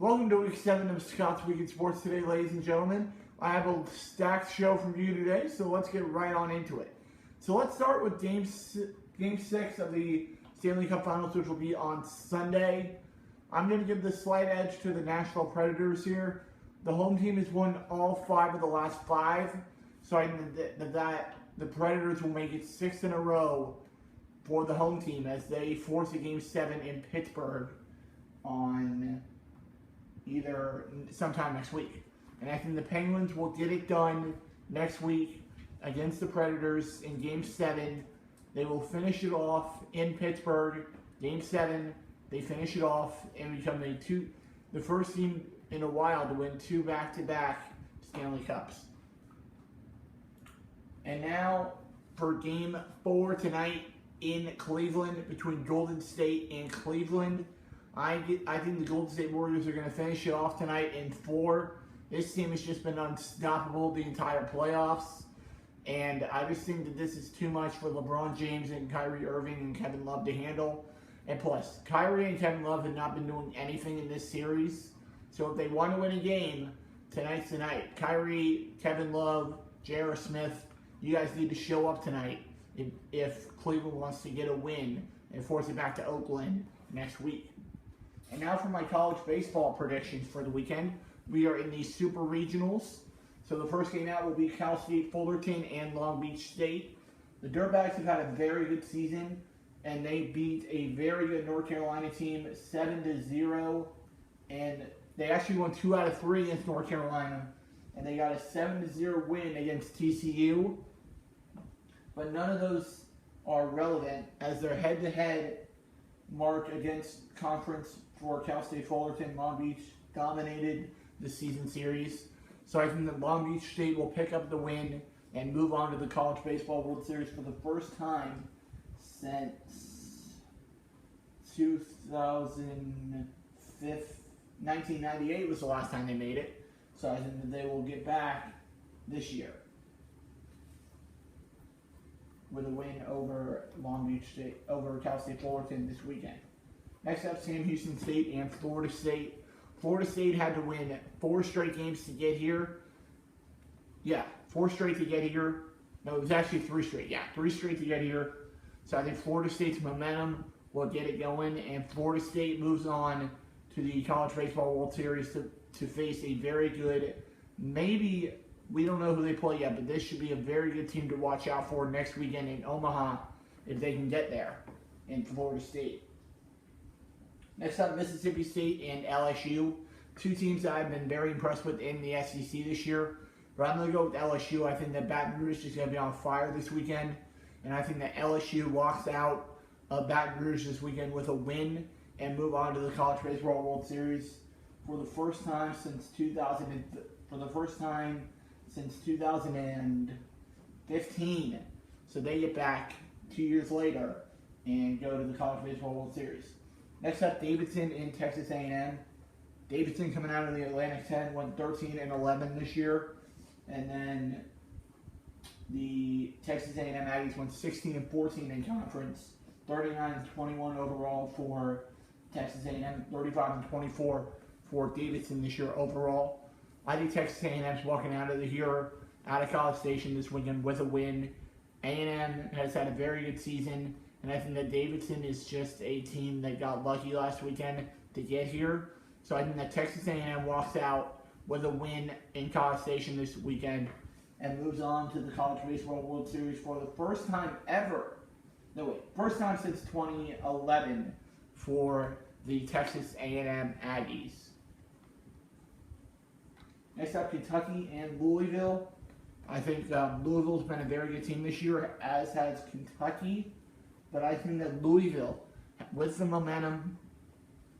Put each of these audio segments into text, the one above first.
Welcome to week 7 of Scott's Week in Sports today, ladies and gentlemen. I have a stacked show for you today, so let's get right on into it. So let's start with Game 6 of the Stanley Cup Finals, which will be on Sunday. I'm going to give the slight edge to the Nashville Predators here. The home team has won all 5 of the last 5, so I think that the Predators will make it 6 in a row for the home team as they force a Game 7 in Pittsburgh on either sometime next week. And I think the Penguins will get it done next week against the Predators in Game 7. They will finish it off in Pittsburgh. Game 7, they finish it off and become the first team in a while to win 2 back-to-back Stanley Cups. And now for Game 4 tonight in Cleveland between Golden State and Cleveland. I think the Golden State Warriors are going to finish it off tonight in 4. This team has just been unstoppable the entire playoffs. And I just think that this is too much for LeBron James and Kyrie Irving and Kevin Love to handle. And plus, Kyrie and Kevin Love have not been doing anything in this series. So if they want to win a game, tonight's the night. Kyrie, Kevin Love, J.R. Smith, you guys need to show up tonight if Cleveland wants to get a win and force it back to Oakland next week. And now for my college baseball predictions for the weekend. We are in the Super Regionals. So the first game out will be Cal State Fullerton and Long Beach State. The Dirtbags have had a very good season, and they beat a very good North Carolina team 7-0. And they actually won 2 out of 3 against North Carolina. And they got a 7-0 win against TCU. But none of those are relevant as their head-to-head mark against conference for Cal State Fullerton. Long Beach dominated the season series. So I think that Long Beach State will pick up the win and move on to the College Baseball World Series for the first time since 1998 was the last time they made it. So I think that they will get back this year with a win over Long Beach State, over Cal State Fullerton this weekend. Next up, Sam Houston State and Florida State. Florida State had to win 4 straight games to get here. Yeah, 4 straight to get here. No, it was actually 3 straight. Yeah, 3 straight to get here. So I think Florida State's momentum will get it going, and Florida State moves on to the College Baseball World Series to face a very good, maybe, we don't know who they play yet, but this should be a very good team to watch out for next weekend in Omaha if they can get there in Florida State. Next up, Mississippi State and LSU. 2 teams that I've been very impressed with in the SEC this year. But I'm going to go with LSU. I think that Baton Rouge is going to be on fire this weekend. And I think that LSU walks out of Baton Rouge this weekend with a win and move on to the College Baseball World Series for the first time since 2015. So they get back 2 years later and go to the College Baseball World Series. Next up, Davidson and Texas A&M. Davidson coming out of the Atlantic 10 went 13-11 this year, and then the Texas A&M Aggies went 16-14 in conference, 39-21 overall for Texas A&M, 35-24 for Davidson this year overall. I think Texas A&M's walking out of College Station this weekend with a win. A&M has had a very good season. And I think that Davidson is just a team that got lucky last weekend to get here. So I think that Texas A&M walks out with a win in College Station this weekend and moves on to the College Baseball World Series for the first time ever. No, wait. First time since 2011 for the Texas A&M Aggies. Next up, Kentucky and Louisville. I think Louisville's been a very good team this year, as has Kentucky. But I think that Louisville, with the momentum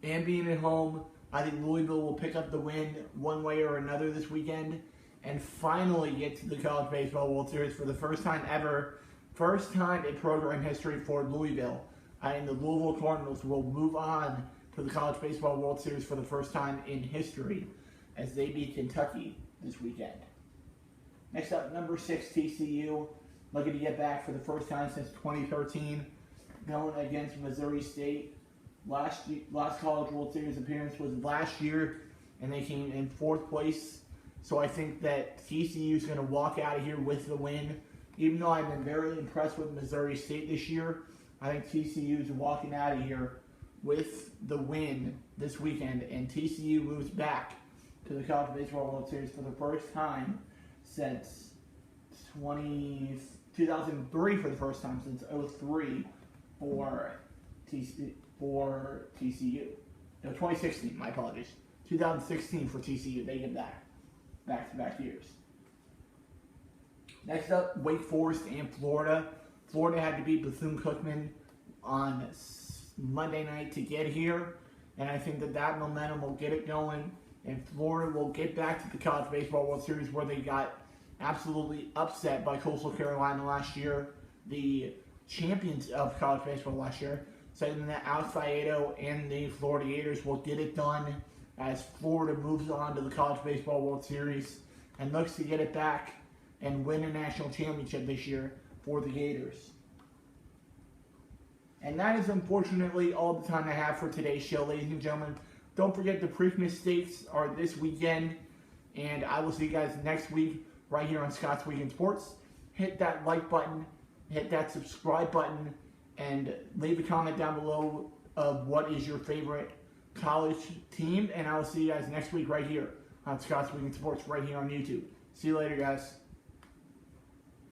and being at home, I think Louisville will pick up the win one way or another this weekend and finally get to the College Baseball World Series for the first time ever. First time in program history for Louisville. I think the Louisville Cardinals will move on to the College Baseball World Series for the first time in history as they beat Kentucky this weekend. Next up, number 6, TCU. Looking to get back for the first time since 2013. Going against Missouri State. Last College World Series appearance was last year and they came in 4th place. So I think that TCU is going to walk out of here with the win. Even though I've been very impressed with Missouri State this year, I think TCU is walking out of here with the win this weekend, and TCU moves back to the College Baseball World Series for the first time since 2003 for the first time since 2003 for TCU. No, 2016, my apologies. 2016 for TCU. They get back-to-back years. Next up, Wake Forest and Florida. Florida had to beat Bethune-Cookman on Monday night to get here, and I think that momentum will get it going, and Florida will get back to the College Baseball World Series where they got absolutely upset by Coastal Carolina last year, the champions of college baseball last year, saying that Alex Faedo and the Florida Gators will get it done as Florida moves on to the College Baseball World Series and looks to get it back and win a national championship this year for the Gators. And that is unfortunately all the time I have for today's show, ladies and gentlemen. Don't forget the Preakness Stakes are this weekend, and I will see you guys next week right here on Scott's Week in Sports. Hit that like button, hit that subscribe button, and leave a comment down below of what is your favorite college team, and I will see you guys next week right here on Scott's Week in Sports right here on YouTube. See you later, guys.